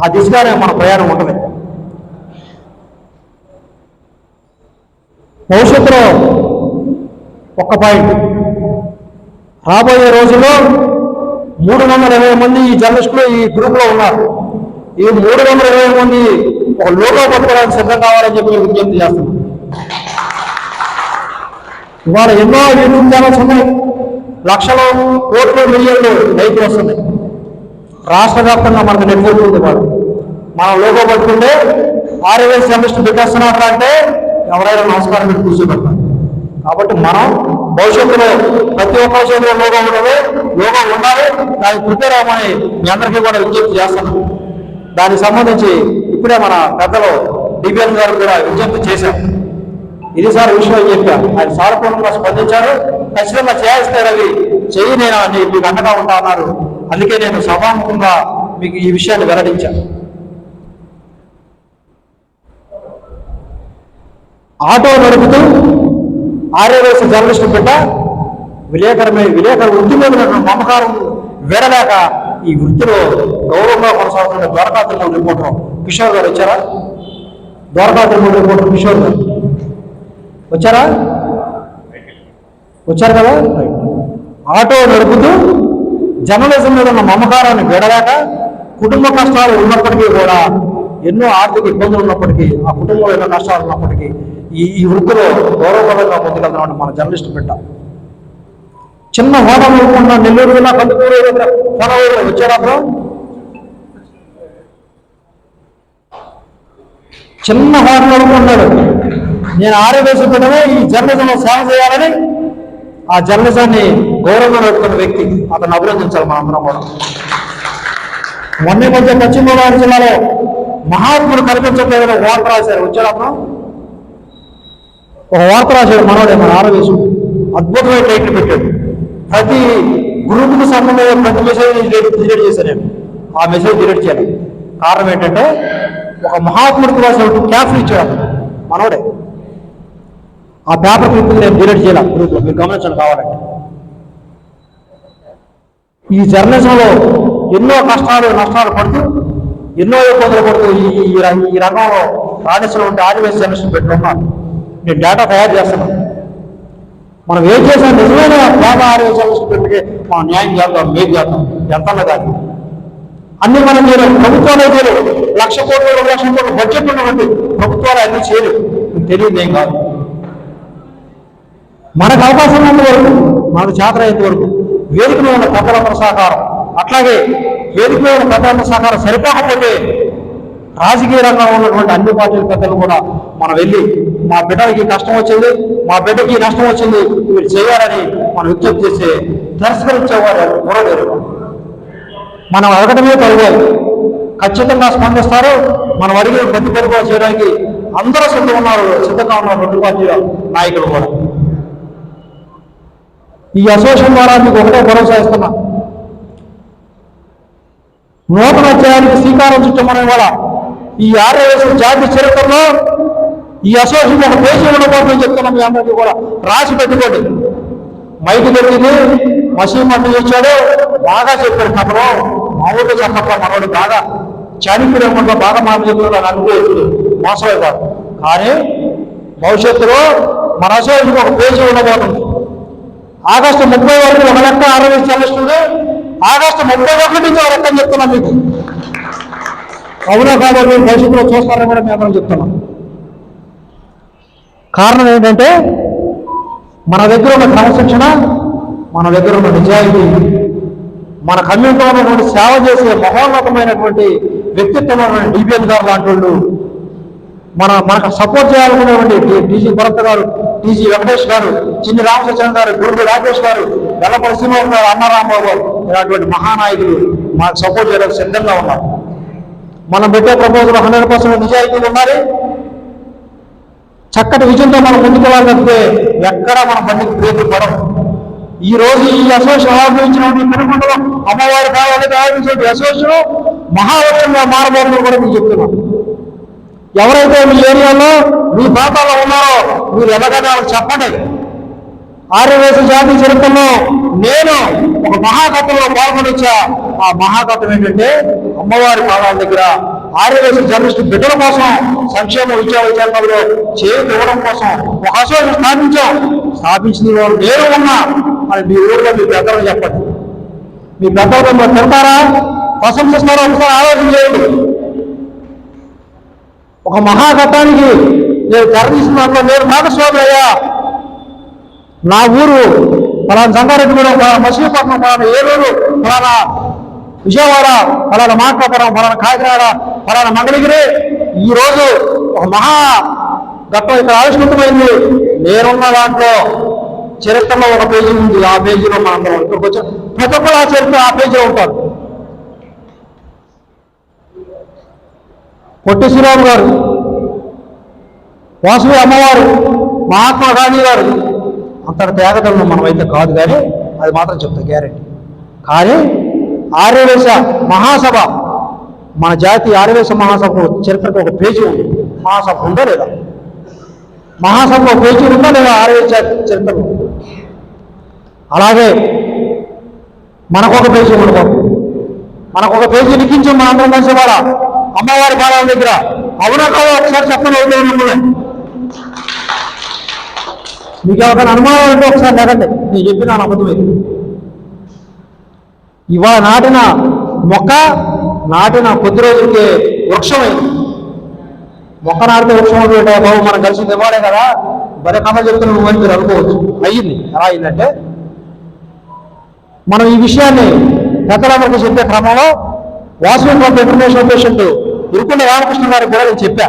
ఆ దిశగానే మన ప్రయాణం ఉంటుంది. భవిష్యత్తులో ఒక్క పాయింట్, రాబోయే రోజుల్లో 320 మంది ఈ జర్నలిస్టులు ఈ గ్రూప్లో ఉన్నారు. ఈ 320 మంది ఒక లోగో పట్టుకోవడానికి సిద్ధం కావాలని చెప్పి నేను విజ్ఞప్తి చేస్తున్నాను. ఇవాళ ఎన్నో యూట్యూబ్ ఛానల్స్ ఉన్నాయి, లక్షలు, కోట్లు, మిలియన్లు లైక్లు వస్తున్నాయి. రాష్ట్ర వ్యాప్తంగా మనకు నెట్వర్క్ ఉంది. మనం లోగో పట్టుకుంటే ఆర్ఎస్ జర్నలిస్టు పెట్టేస్తున్నారు అంటే ఎవరైనా నమస్కారం పెట్టి కూర్చోబెడతారు. కాబట్టి మనం భవిష్యత్తులో ప్రతి ఒక్క విషయంలో లోగో ఉండాలి, దానికి ప్రిపేర్ అవ్వమని మీ అందరికీ కూడా విజ్ఞప్తి చేస్తున్నాం. దానికి సంబంధించి ఇప్పుడే మన పెద్దలు డిబిఎన్ గారు కూడా విజ్ఞప్తి చేశారు. ఇది సార్ విషయం చెప్పారు, ఆయన సానుకూలంగా స్పందించారు. ఖచ్చితంగా చేయిస్తారు, అవి చెయ్యి, నేను మీకు అండగా ఉంటా అన్నారు. అందుకే నేను సభాముఖంగా మీకు ఈ విషయాన్ని వెల్లడించాను. ఆటో నడుపుతూ ఆర్యవేశ జర్నలిస్టు బిడ్డ విలేకరు వృత్తి మీద మమకారం వేడలేక ఈ వృత్తిలో గౌరవంగా కొనసాగుతున్న ద్వారకా తిరుమల రిపోర్టర్ కిషోర్ గారు వచ్చారా? ద్వారకా తిరుమల రిపోర్టర్ కిషోర్ గారు వచ్చారా? వచ్చారు కదా. ఆటో నడుపుతూ జర్నలిజం మీద ఉన్న మమకారాన్ని వీడలేక, కుటుంబ కష్టాలు ఉన్నప్పటికీ కూడా, ఎన్నో ఆర్థిక ఇబ్బందులు ఉన్నప్పటికీ, ఆ కుటుంబంలో ఎన్నో కష్టాలు ఉన్నప్పటికీ ఈ వృత్తిలో గౌరవపరంగా పొందగలుగుతున్నాడు మన జర్నలిస్ట్ బిడ్డ. చిన్న హోదా నడుపుకున్న నెల్లూరు జిల్లా కందుకూరు వచ్చారా? చిన్న హోదా నడుపుకున్నాడు. నేను ఆర్యవేశ బిడ్డనే ఈ జర్నలిజంలో సేవ చేయాలని ఆ జర్నలిజాన్ని గౌరవంగా నడుపుతున్న వ్యక్తి, అతను అభినందించాలి మనందరం కూడా. మొన్న మధ్య పశ్చిమ గోదావరి జిల్లాలో మహాత్ముడు కనిపించట్లేదని వార్త రాశారు. వచ్చాడు ఒక వార్త రాశాడు మనోడే, మన ఆర్యవేశం. అద్భుతమైన టైటిల్ పెట్టాడు. ప్రతి గ్రూప్కి సంబంధించిన ప్రతి మెసేజ్ డిలీట్ చేశాను నేను. ఆ మెసేజ్ డిలీట్ చేయాలి. కారణం ఏంటంటే ఒక మహాత్ముడికి రాసిన క్యాప్షన్ ఇచ్చాడు మనోడే. ఆ పేపర్ క్లిప్ నేను డిలీట్ చేయాలి గ్రూప్లో, మీరు గమనించండి కావాలంటే. ఈ జర్నలిజంలో ఎన్నో కష్టాలు, నష్టాలు పడుతూ, ఎన్నో ఇబ్బందులు పడుతూ ఈ రంగంలో రాణించడం ఉంటే ఆర్యవేశ జర్నలిస్టులు పెట్టుకున్నాను. నేను డేటా తయారు చేస్తున్నాను. మనం ఏం చేసాం, నిజమైన పేద ఆర్యవేశ జర్నలిస్టులు పెట్టుకే మనం న్యాయం చేద్దాం, మేలు చేద్దాం. ఎంతన్నా కాదు, అన్ని మనం చేయలేము. ప్రభుత్వాలే చేయలేవు. 1,00,000 కోట్లు 2 లక్షల కోట్లు బడ్జెట్ ఉన్నటువంటి ప్రభుత్వాలు అన్ని చేయలేవు. మీకు తెలియదు ఏం కాదు. మనకు అవకాశం ఉన్నంత వరకు, మనకు చేతనైనంత వరకు వేదిక మీద ఉన్న పెద్దలందరూ సహకారం, అట్లాగే వేదిక మీద ఉన్న పెద్దలందరూ సహకారం సరిపోకపోతే రాజకీయ రంగంలో ఉన్నటువంటి అన్ని పార్టీల పెద్దలు కూడా మనం వెళ్ళి మా బిడ్డలకి కష్టం వచ్చింది, మా బిడ్డకి నష్టం వచ్చింది, మీరు చేయాలని మనం విజ్ఞప్తి చేస్తే తిరస్కరించేవారు కూడలేరు. మనం అడగడమే తగ్గాలి, ఖచ్చితంగా స్పందిస్తారు. మనం అడిగిన ప్రతి పరిపాలన చేయడానికి అందరూ సిద్ధంగా ఉన్నారు రెండు పార్టీల నాయకులు కూడా. ఈ అసోసియేషన్ ద్వారా మీకు ఒకటే భరోసా ఇస్తున్నా, నూతన అధ్యాయానికి శ్రీకారం చుట్టమనే వాళ్ళ ఈ ఆర్ఎస్ జాతి చరిత్రలో ఈ అసోసియేషన్ ఒక పేజీ ఉండబోతుందని చెప్తున్నాం. మీ అందరికీ కూడా రాసి పెట్టుకోండి. మైకి దొరికింది, మసీం అడ్డు వచ్చాడు, బాగా చెప్పాడు కథలో, మామూలుగా చెప్పక మనోడు బాగా చాణిక్యుడు బాగా మాట చెప్తున్నాడు అనుకోవచ్చు, మోసమే కాదు. కానీ భవిష్యత్తులో మన అసోసియేషన్ ఒక పేజీ ఉండబోతుంది. ఆగస్టు 30 వరకు ఒక లెక్క ఆర్ఎస్ చెల్లిస్తుంది, ఆగస్టు 31 నుంచి ఒక లెక్క చెప్తున్నాం మీకు. అవునా కాదు మీరు భవిష్యత్తులో చూస్తారని కూడా మేము అందరం చెప్తున్నాం. కారణం ఏంటంటే మన దగ్గర ఉన్న క్రమశిక్షణ, మన దగ్గర ఉన్న నిజాయితీ, మన కమ్యూనిటీలో ఉన్నటువంటి సేవ చేసే మహోన్నతమైనటువంటి వ్యక్తిత్వం డిబిఎన్ గారు లాంటి వాళ్ళు, మనకు సపోర్ట్ చేయాలనుకునేటువంటి టీజీ భరత్ గారు, టీజీ వెంకటేష్ గారు, చిన్ని రామచంద్ర గారు, గురుడు రాకేష్ గారు, వెల్లపల్లి శ్రీనివాస్ గారు, అన్నారాంబాబు గారు, ఇలాంటి మహానాయకులు మాకు సపోర్ట్ చేయడానికి సిద్ధంగా ఉన్నారు. మనం పెట్టే ప్రపోజల్ 100% నిజాయితీలు ఉండాలి. చక్కటి విజయంతో మనం ముందుకు వెళ్ళాలంటే ఎక్కడ మన బండికి బ్రేకులు పడవు. ఈ రోజు ఈ అసోసియేషన్ ఆవిర్భవించినటువంటి పెనుకొండలో అమ్మవారి భావాలకు ఆవిర్భించిన అసోసియేషన్ మహావృక్షంగా మారబోతుందని కూడా మీకు చెప్తున్నాను. ఎవరైతే మీ ఏరియాలో మీ ప్రాంతాల్లో ఉన్నారో మీరు ఎలాగైనా వాళ్ళకి చెప్పండి. ఆర్యవేశ జాతి చరిత్రలో నేను ఒక మహాకథలో పాల్గొనొచ్చా. ఆ మహాకథం ఏంటంటే అమ్మవారి పాదాల దగ్గర ఆర్యవేశ జర్నలిస్టు బిడ్డల కోసం సంక్షేమ విద్యా విచారణలో చేతి ఇవ్వడం కోసం ఒక అసోసియేషన్ స్థాపించిన వాళ్ళు నేను ఉన్నా అని మీ ఊళ్ళో మీ పెద్దలు చెప్పండి. మీ పెద్దలు మీరు తింటారా, ప్రశంసిస్తారా, ఒకసారి ఆలోచన చేయండి. ఒక మహాఘట్టానికి నేను తెరదీసిన దాంట్లో నేను భాగస్వామి అయ్యా. నా ఊరు ఫలానా సంగారెడ్డిగూడెం, ఫలానా మచిలీపట్నం, ఫలానా ఏలూరు, ఫలానా విజయవాడ, ఫలానా మార్కాపురం, ఫలానా కాకినాడ, ఫలానా మంగళగిరి, ఈరోజు ఒక మహా ఘట్టం ఇక్కడ ఆవిష్కృతమైంది. నేనున్న దాంట్లో చరిత్రలో ఒక పేజీ ఉంది. ఆ పేజీలో మనందరం ఇక్కడికి వచ్చాం. ప్రతి ఒక్కరు ఆ చరిత్ర ఆ పేజీలో ఉంటారు. పొట్టి శ్రీరామ్ గారు, వాసవి అమ్మవారు, మహాత్మా గాంధీ గారు అంతటి త్యాగదనం మనమైతే కాదు, కానీ అది మాత్రం చెప్తా గ్యారెంటీ. కానీ ఆర్యవేశ మహాసభ, మన జాతి ఆర్యవేశ మహాసభ చరిత్రకు ఒక పేజీ ఉంది. మహాసభ ఉందా లేదా? మహాసభ ఒక పేజీ ఉందా లేదా ఆర్యవేశ చరిత్రలో? అలాగే మనకొక పేజీ ఉండదు. మనకొక పేజీ లిఖించాం మన అందరం కలిసి వాళ్ళ అమ్మవారి పాదాల దగ్గర. అవునా కాదో ఒకసారి చెప్పండి. అవుతుంది మీకు ఎవరికైనా అనుమానం అంటే ఒకసారి లేదండి, నేను చెప్పిన అబద్ధమైంది. ఇవాళ నాటిన మొక్క నాటిన కొద్ది రోజులకే వృక్షమైంది. మొక్క నాటితే వృక్షం అంటే బాబు మనం కలిసి ఇవ్వాలే కదా, భలే కథ చెప్తున్న నువ్వు అని మీరు అనుకోవచ్చు. అయ్యింది. ఎలా అయిందంటే మనం ఈ విషయాన్ని పెద్దలందరికీ చెప్పే క్రమంలో Vasavi club international patient Irukonda Ramakrishna గారికి కూడా నేను చెప్పా,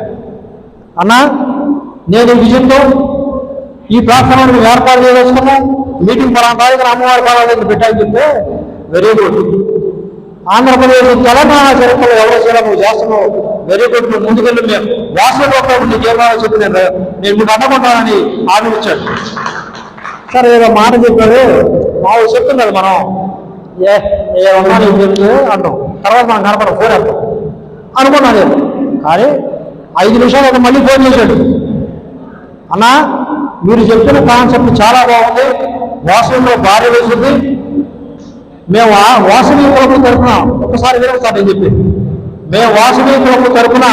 అన్నా నేను ఈ విజయంతో ఈ ప్రార్థనను ఏర్పాటు చేయదలుచుకున్నాం, మీటింగ్ పలానా తారీఖున అమ్మవారి పాదాల దగ్గర పెట్టాలని చెప్తే వెరీ గుడ్. ఆంధ్రప్రదేశ్ తెలంగాణ చరిత్రలో ఎవరో నువ్వు చేస్తున్నావు, వెరీ గుడ్, నువ్వు ముందుకెళ్ళి మేము వాసవి నీకు ఏమో చెప్పి నేను మీకు అడ్డకుంటానని హామీ ఇచ్చాడు. సరే ఏదో మాట చెప్పాడు, మాకు చెప్తున్నది మనం ఏమన్నా నేను చెప్తే అంటాం, తర్వాత మనం కనపడం ఫోన్ అంటాం అనుకున్నాను నేను. కానీ 5 నిమిషాలు ఒక మళ్ళీ ఫోన్ చేశాడు, అన్నా మీరు చెప్పిన కాన్సెప్ట్ చాలా బాగుంది, వాసవిలో భార్య వేసింది, మేము వాసవి క్లబ్ తరఫున ఒక్కసారి వినొకసారి నేను చెప్పి మేము వాసవి క్లబ్ తరఫున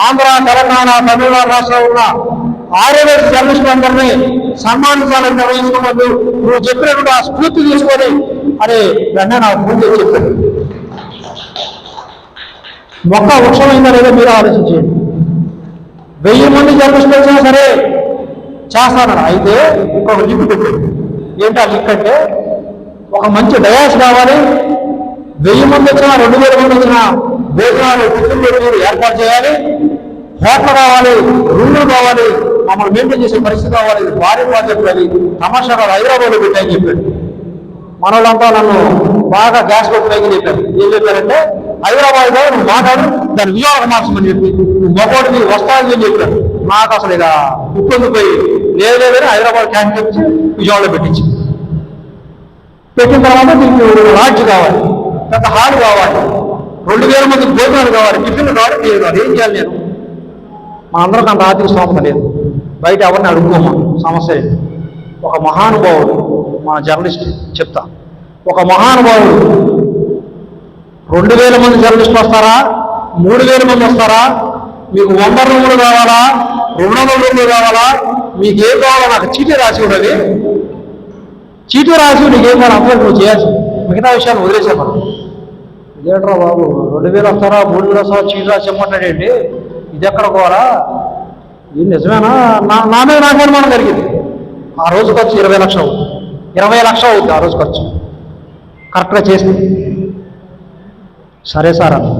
ఆంధ్ర, తెలంగాణ, తమిళనాడు రాష్ట్రంలో ఉన్న ఆర్యవేశ జర్నలిస్టులందరినీ సన్మానించాలని నిర్వహించుకున్నట్టు నువ్వు చెప్పినట్టు ఆ స్ఫూర్తి తీసుకొని అని వెంటనే నాకు ఫోన్ చేసి చెప్పాడు. మొక్క వృక్షమైందా లేదో మీరు ఆలోచించేయండి. 1000 మంది జర్నలిస్టులు వచ్చినా సరే చేస్తాను. అయితే ఒక లింక్ పెట్టాడు. ఏంటి ఆ లింక్ అంటే, ఒక మంచి డయాస్ కావాలి, 1000 మంది వచ్చినా 2000 మంది వచ్చినా భోజనాలు టిఫిన్లు ఏర్పాటు చేయాలి, హోటల్ కావాలి, రూములు కావాలి, మమ్మల్ని మెయింటైన్ చేసే పరిస్థితి కావాలి, భారీ ప్రాజెక్టులు అది తమాషాగా హైదరాబాద్లో పెట్టాయని చెప్పాడు. మన వాళ్ళంతా నన్ను బాగా గ్యాస్ కొట్టుకోని చెప్పారు. ఏం చెప్పారంటే, హైదరాబాద్లో నువ్వు మాట్లాడు, దాన్ని విజయవాడ మార్చమని చెప్పి నువ్వు మొగోడిని వస్తాయని చెప్పారు. నాకు అసలు ఇక ఉప్పొందిపోయి లేదని హైదరాబాద్ క్యాంప్ తెచ్చి విజయవాడలో పెట్టించి పెట్టిన తర్వాత నీకు లాడ్జ్ కావాలి, పెద్ద హాల్ కావాలి, 2000 మందికి భోజనాలు కావాలి, టిఫిన్లు కావాలి, టీలు కావాలి. ఏం చేయాలి నేను? మా అందరికి అంత ఆర్థిక స్తోమత లేదు, బయట ఎవరిని అడుక్కోమా, సమస్య లేదు. ఒక మహానుభావుడు, మా జర్నలిస్ట్ చెప్తా, ఒక మహానుభావుడు 2000 మంది జర్నలిస్టులు వస్తారా, 3000 మంది వస్తారా, మీకు 100 రూములు కావాలా, 200 రూములు కావాలా, మీకు ఏం కావాలో నాకు చీటీ రాసి ఉండదు. చీటీ రాసి నీకేం కావాలి అందరూ నువ్వు చేయాల్సి, మిగతా విషయాలు వదిలేసా మనం. ఇదేంట్రా బాబు, 2000 వస్తారా, 3000 వస్తారా, చీటీ రాసి ఇమ్మంటాడేంటి, ఇది ఎక్కడ పోవాలా, ఇది నిజమేనా? నా మీద నాకు అనుమానం జరిగింది. ఆ రోజు ఖర్చు 20 లక్షలు అవుతుంది, 20 లక్షలు అవుతుంది ఆ రోజు ఖర్చు కరెక్ట్గా చేసింది. సరే సార్ అన్న,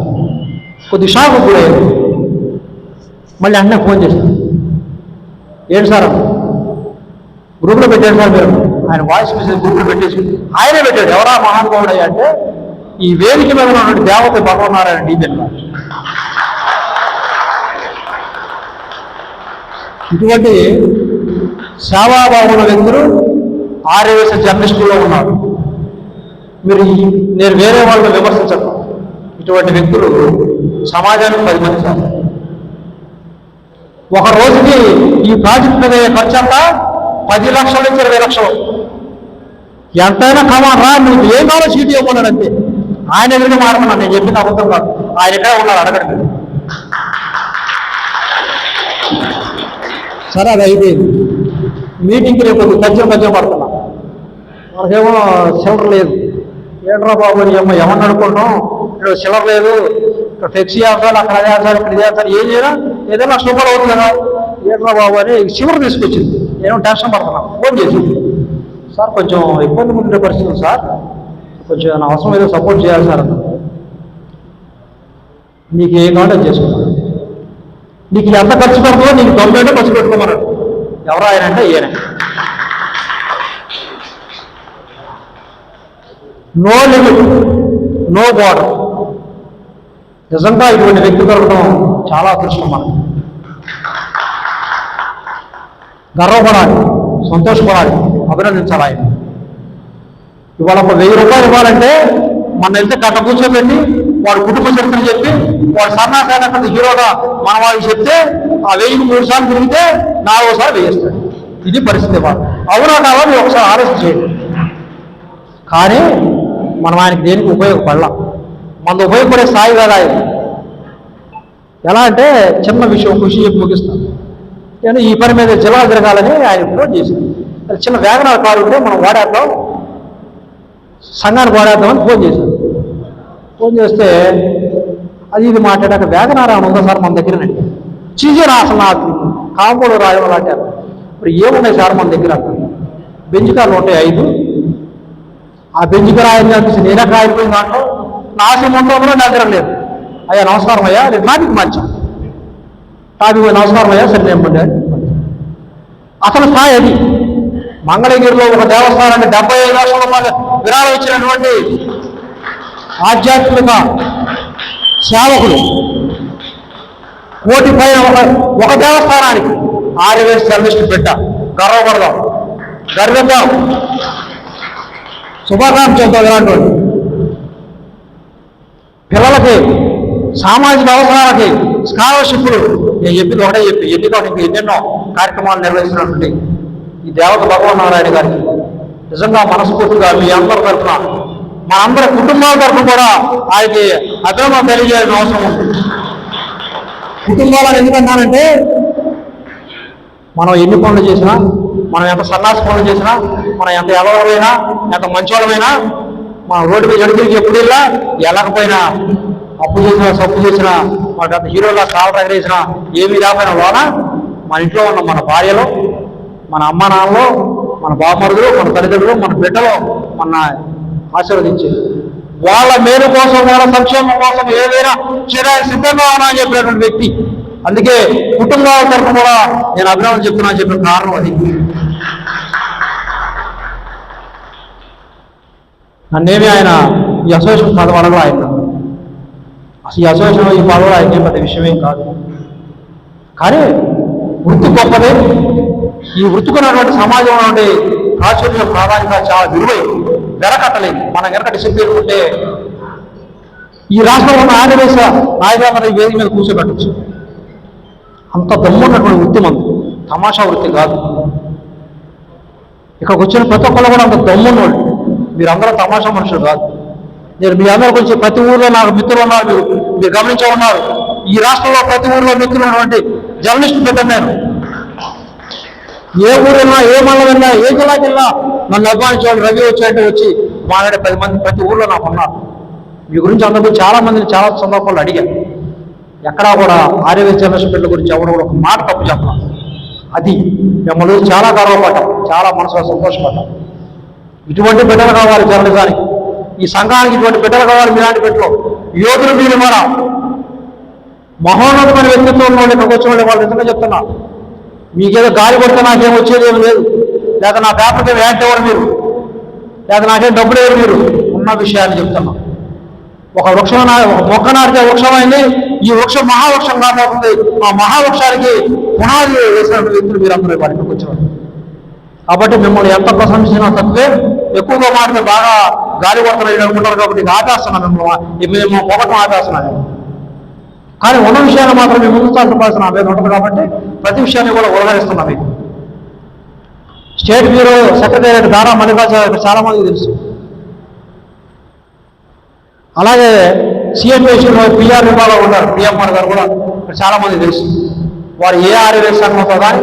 కొద్ది షాక్ గురయ్యాను. మళ్ళీ అన్నీ ఫోన్ చేశాను, ఏంటి సార్ అన్న, గ్రూప్లో పెట్టాడు సార్ మీరు, ఆయన వాయిస్ మెసేజ్ గ్రూప్లో పెట్టేసి ఆయనే పెట్టాడు. ఎవరా మహానుభావుడు అయ్యా అంటే, ఈ వేదిక మీద ఉన్నటువంటి దేవత భగవన్నారాయణ డీజన్. ఇటువంటి సేవాభావం వ్యక్తులు ఆర్యవేశ జర్నలిస్టుల్లో ఉన్నారు. మీరు నేను వేరే వాళ్ళని విమర్శించను, ఇటువంటి వ్యక్తులు సమాజానికి 10 మంది సార్. ఒక రోజుకి ఈ ప్రాజెక్ట్ మీద ఖర్చు అంతా 10 లక్షల నుంచి 20 లక్షలు. ఎంతైనా కమాన్ రా, నువ్వు ఏం కావాలో చీటీ ఇవ్వమన్నాడు అంతే. ఆయన ఎదురుగా మాట్లాడుతున్నాను, నేను చెప్పిన అబద్ధం కాదు, ఆయన ఎక్కడ ఉన్నారు అడగండి. సరే అది అయిపోయింది. మీటింగ్కి రేపు ఖర్చు పడుతున్నా, మనకేమో చిల్లర లేదు. ఏంట్రా బాబు అని ఎవరిని అనుకుంటాం, ఇక్కడ చిల్లర లేదు, ఇక్కడ ఫ్లెక్సీ చేస్తారు, అక్కడ చేస్తారు, ఇక్కడ చేస్తారు, ఏం చేయరా, ఏదైనా 1 లక్ష రూపాయలు అవుతుంది కదా, ఏంట్రా బాబు అని చివరి తీసుకొచ్చింది. ఏమో టెన్షన్ పడుతున్నాను. ఫోన్ చేసి, సార్ కొంచెం ఇబ్బంది ఉండే పరిస్థితి సార్, కొంచెం నా అవసరం ఏదో సపోర్ట్ చేయాలి సార్ అన్న. నీకు ఏం కావాలో చేసుకున్నాను, నీకు ఎంత ఖర్చు పెడుతుందో నీకు 90 ఖర్చు పెట్టుకోమన్నాడు. ఎవరు ఆయన అంటే ఈయన. No limit, no border. నిజంగా ఇటువంటి వ్యక్తి దొరకడం చాలా అదృష్టం. మనకు గర్వపడాలి, సంతోషపడాలి, అభినందించాలి. ఆయన ఇవాళ ఒక 1000 రూపాయలు ఇవ్వాలంటే మన వెళ్తే కట్ట కూర్చోబెట్టి వాడు కుటుంబ చరిత్ర చెప్పి వాడు సన్నాసాన్ని హీరోగా మన వాళ్ళకి చెప్తే ఆ 1000కి 3 సార్లు తిరిగితే 4వసారి వేయిస్తాడు. ఇది పరిస్థితి. వాడు అవునా కాదా మీరు ఒకసారి ఆలోచన చేయండి. కానీ మనం ఆయనకి దేనికి ఉపయోగపడలా, మన ఉపయోగపడే స్థాయి కదా ఆయన. ఎలా అంటే చిన్న విషయం ఖుషి చెప్పి ముగిస్తాను. నేను ఈ పని మీద జిల్లా తిరగాలని ఆయన ఫోన్ చేసింది. చిన్న వేగనాలు కారు ఉంటే మనం వాడేద్దాం, సంఘానికి వాడేద్దామని ఫోన్ చేశాను. ఫోన్ చేస్తే అది ఇది మాట్లాడాక వేగనారా ఉందా సార్ మన దగ్గర అడిగాను. చీజరా అసలు నాకు కాంపౌండ్ రాయడం లాంటారు. ఇప్పుడు ఏమున్నాయి సార్ మన దగ్గర? బెంచ్ కార్లు ఉంటాయి 5. ఆ బెంచ్ కార్ ఆయన అనిపిస్తే నేనే కాయిపోయిన దాంట్లో నాశనం మొత్తం కూడా నా దగ్గర లేదు. అయ్యా నమస్కారం అయ్యా, నేను టాపిక్ మార్చాను. టాపిక్ నమస్కారం అయ్యా, సరే నేను అసలు స్థాయి అది. మంగళగిరిలో ఒక దేవస్థానాన్ని 75 లక్షల రూపాయలు విరాళం ఇచ్చినటువంటి ఆధ్యాత్మిక సేవకులు, కోటి పైన ఒక దేవస్థానానికి ఆర్యవేశ జర్నలిస్టు బిడ్డ. గర్వపడదాం, గర్విద్దాం, శుభాకాంక్షలతో ఇలాంటి పిల్లలకి సామాజిక అవసరాలకి స్కాలర్షిప్లు. నేను చెప్పింది ఒకటే చెప్పి ఎన్నికో ఇంకా ఎన్నెన్నో కార్యక్రమాలు నిర్వహిస్తున్నటువంటి ఈ దేవత భగవన్నారాయణ గారికి నిజంగా మనస్ఫూర్తిగా మీ అందరి తరఫున, మా అందరి కుటుంబాల తరఫున కూడా ఆయనకి అభినందన తెలియజేయాల్సిన అవసరం ఉంది. కుటుంబాలను ఎందుకన్నానంటే, మనం ఎన్ని పనులు చేసినా, మనం ఎంత సన్నాసి పనులు చేసినా, మనం ఎంత ఎవరైనా, ఎంత మంచోళమైనా, మన రోడ్డు మీద ఎడుగురికి ఎప్పుడు వెళ్ళా, వెళ్ళకపోయినా, అప్పు చేసినా సప్పు చేసినా, మా మన పెద్ద హీరోలా కాలు రగరేసిన ఏమీ లేకపోయినా లోన మన ఇంట్లో ఉన్న మన భార్యలో, మన అమ్మ నాన్నలో, మన బామరుదులు, మన తల్లిదండ్రులు, మన బిడ్డలో మన ఆశీర్వదించి వాళ్ళ మేలు కోసం, వాళ్ళ సంక్షేమం కోసం ఏదైనా చేయడానికి సిద్ధంగా ఉన్నా అని చెప్పినటువంటి వ్యక్తి. అందుకే కుటుంబాల తరఫున కూడా నేను అభినందన చెప్తున్నా అని చెప్పిన కారణం అది. నన్నేమి ఆయన ఈ అసోసియేషన్ పదవులలో ఆయన అసలు ఈ అసోసియేషన్ ఈ పదవులు ఆయన పెద్ద విషయమేం కాదు. కానీ వృత్తి గొప్పదే. ఈ వృత్తికున్నటువంటి సమాజంలో ఉండే ప్రాచుర్యం ప్రాధాన్యత చాలా విలువైంది, వెరకట్టలేదు. మనం కనుక డిసిప్లిన్ ఉంటే ఈ రాష్ట్రంలో ఉన్న ఆదివేశ నాయకులందరూ ఈ వేదిక మీద కూర్చోబెట్టచ్చు. అంత దమ్మున్నటువంటి వృత్తి మంది, తమాషా వృత్తి కాదు. ఇక్కడికి వచ్చిన ప్రతి ఒక్కళ్ళు కూడా అంత దమ్మున్నోళ్ళు. మీరందరూ తమాషా మనుషులు కాదు. నేను మీ అందరూ కొంచెం ప్రతి ఊర్లో నాకు మిత్రులు ఉన్నారు, మీరు గమనించే ఉన్నారు. ఈ రాష్ట్రంలో ప్రతి ఊర్లో మిత్రులు ఉన్నటువంటి జర్నలిస్ట్ పెట్టాను నేను. ఏ ఊరు వెళ్ళినా, ఏ మండలం వెళ్ళినా, ఏ జిల్లాకి వెళ్ళినా నన్ను అభిమానించేవాళ్ళు రవి వచ్చాయంటే వచ్చి మాట్లాడే 10 మంది ప్రతి ఊర్లో నాకు ఉన్నారు. మీ గురించి అందరూ చాలా మందిని చాలా సందర్భాల్లో అడిగాను. ఎక్కడా కూడా ఆర్యవేశ జర్నలిస్ట్ బిడ్డల గురించి ఎవరు కూడా ఒక మాట తప్పు చెప్పాలి. అది మిమ్మల్ని చాలా గర్వపడ్డాం, చాలా మనసులో సంతోషపడ్డాం. ఇటువంటి బిడ్డలు కావాలి జర్నలిజానికి, ఈ సంఘానికి ఇటువంటి బిడ్డలు కావాలి. మీలాంటి బిడ్డలు యోధులు మీరు మన మహోన్నతమైన వ్యక్తిత్వం ఉన్న వాళ్ళు ఇక్కడికి వచ్చిన వాళ్ళు నిజంగా చెప్తున్నా. మీకేదో గాలి కొడితే నాకేం వచ్చేది ఏమి లేదు, లేక నా పేపర్కి ఏమి యాడ్ ఎవరు మీరు, లేక నాకేం డబ్బులు ఎవరు మీరు, ఉన్న విషయాన్ని చెప్తున్నా. ఒక వృక్షం, ఒక మొక్క నాటితే వృక్షమైంది, ఈ వృక్షం మహావృక్షం కాబోతుంది. ఆ మహావృక్షానికి పునాది వేసిన వ్యక్తులు మీరందరూ వారికి వచ్చినారు. కాబట్టి మిమ్మల్ని ఎంత ప్రశంసించినా తక్కువే. ఎక్కువగా మాట్లాడితే బాగా గాలి కొడుతున్నారు అనుకుంటారు. కాబట్టి ఆపేస్తున్నాను, మిమ్మల్ని పొగటం ఆపేస్తున్నాను. కానీ ఉన్న విషయాన్ని మాత్రం మేము ముందు చాల్పాల్సిన మీద ఉంటుంది. కాబట్టి ప్రతి విషయాన్ని కూడా ఉదహరిస్తున్నాం. మీకు స్టేట్ బ్యూరో సెక్రటేరియట్ దారా మల్లికార్జున చాలా మందికి తెలుసు. అలాగే సిఎంఏసీలో పిఆర్ విభాగంలో ఉన్నారు, పిఎంఆర్ గారు కూడా చాలా మంది తెలుసు. వారు ఏ ఆర్యవేశ సంఘంతో కానీ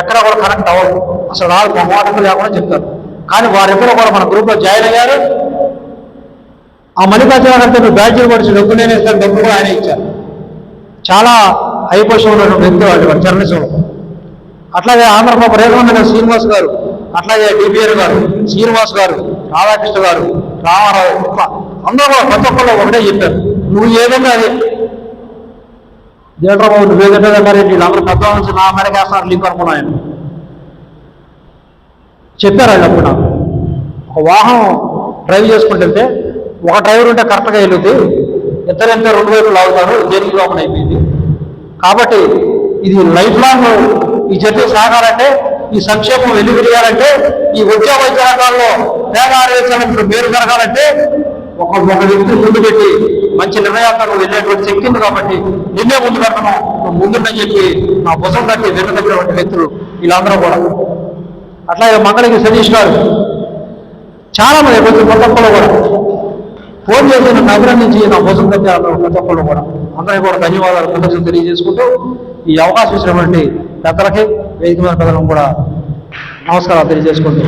ఎక్కడ కూడా కనెక్ట్ అవ్వరు, అసలు వాళ్ళు మొహమాటం లేకుండా చెప్తారు. కానీ వారెక్కడో కూడా మన గ్రూప్లో జాయిన్ అయ్యారు. ఆ మల్లికార్జున గారితో బ్యాడ్జీలు పడిచి డబ్బు నేనే ఇస్తాను, డబ్బు కూడా ఆయన ఇచ్చారు. చాలా హై పొజిషన్ ఉన్నటువంటి వ్యక్తి వాళ్ళు జర్నలిజంలో. అట్లాగే ఆంధ్రప్రభ రేఖమండ శ్రీనివాస్ గారు, అట్లాగే డిబిఆర్ గారు, శ్రీనివాస్ గారు, రాధాకృష్ణ గారు, రామారావు, ఇట్లా అందరూ కూడా ప్రతి ఒక్కళ్ళు ఒకటే చెప్పారు, నువ్వు ఏదైనా అదే జనరబాబు నువ్వు ఏదంటే మరి వీళ్ళందరూ పెద్ద నుంచి నా మేరకు వేస్తున్నారు లింక్ అనుకున్నాను చెప్పారు. వాళ్ళు అప్పుడు నాకు ఒక వాహనం డ్రైవ్ చేసుకుంటుంటే ఒక డ్రైవర్ ఉంటే కరెక్ట్గా వెళ్తుంది, ఇద్దరంటే 2 వైపులు లాగుతారు, దేనికి లోపల అయిపోయింది. కాబట్టి ఇది లైఫ్ లాంగ్ ఈ జట్టు సాగాలంటే, ఈ సంక్షేమం వెలుగురియాలంటే, ఈ విద్యా వైద్య రంగాల్లో పేద ఆరోగ్యాలకు మేలు జరగాలంటే ఒక వ్యక్తిని ముందు పెట్టి మంచి నిర్ణయాలకు వెళ్ళేటువంటి శక్తి ఉంది. కాబట్టి నిన్నే ముందు పెట్టడం, నువ్వు ముందుందని చెప్పి నా భుజం కట్టి వెనుకబడినటువంటి వ్యక్తులు వీళ్ళందరూ కూడా. అట్లాగే మంగళగిరి సతీష్ గారు, చాలా మంది ప్రతి ఒక్కళ్ళు కూడా ఫోన్ చేసి నన్ను అభినందించి నా భుజం కట్టి ప్రతి ఒక్కళ్ళు కూడా అందరికీ కూడా ధన్యవాదాలు కృతజ్ఞతలు తెలియజేసుకుంటూ ఈ అవకాశం ఇచ్చినటువంటి పెద్దలకి, వేదిక మీద పెద్దలకు కూడా నమస్కారాలు తెలియజేసుకుంటూ